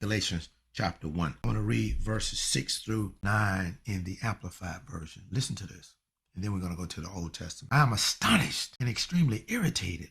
Galatians chapter 1. I want to read verses 6 through 9 in the Amplified Version. Listen to this. And then we're going to go to the Old Testament. I am astonished and extremely irritated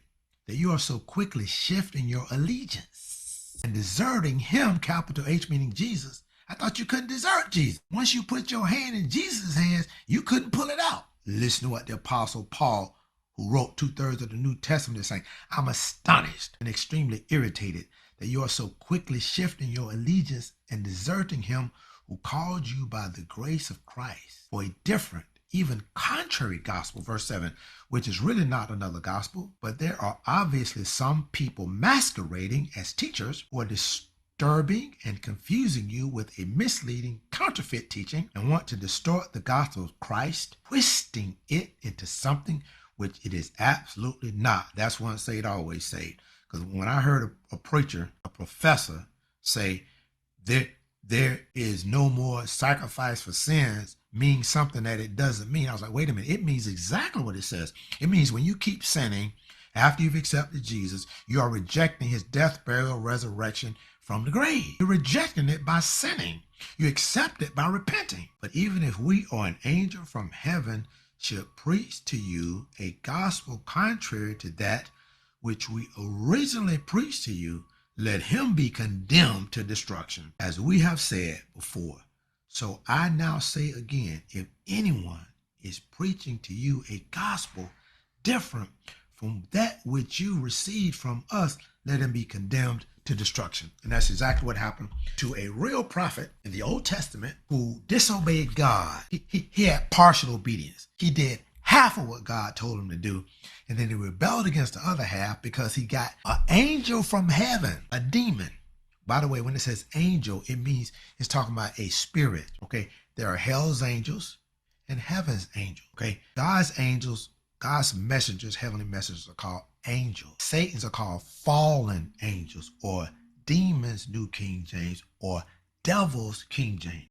that you are so quickly shifting your allegiance and deserting him, capital H meaning Jesus. I thought you couldn't desert Jesus. Once you put your hand in Jesus' hands, you couldn't pull it out. Listen to what the Apostle Paul, who wrote 2/3 of the New Testament, is saying. I'm astonished and extremely irritated that you are so quickly shifting your allegiance and deserting him who called you by the grace of Christ for a different, even contrary gospel, verse 7, which is really not another gospel, but there are obviously some people masquerading as teachers who are disturbing and confusing you with a misleading counterfeit teaching and want to distort the gospel of Christ, twisting it into something which it is absolutely not. That's once saved, always saved. Because when I heard a preacher, a professor say there is no more sacrifice for sins, means something that it doesn't mean, I was like, wait a minute, it means exactly what it says. It means when you keep sinning after you've accepted Jesus, you are rejecting his death, burial, resurrection from the grave. You're rejecting it by sinning. You accept it by repenting. But even if we or an angel from heaven should preach to you a gospel contrary to that which we originally preached to you, let him be condemned to destruction, as we have said before. So I now say again, if anyone is preaching to you a gospel different from that which you received from us, let him be condemned to destruction. And that's exactly what happened to a real prophet in the Old Testament who disobeyed God. He had partial obedience. He did half of what God told him to do, and then he rebelled against the other half because he got an angel from heaven, a demon. By the way, when it says angel, it means it's talking about a spirit, okay? There are hell's angels and heaven's angels, okay? God's angels, God's messengers, heavenly messengers are called angels. Satan's are called fallen angels, or demons, New King James, or devils, King James.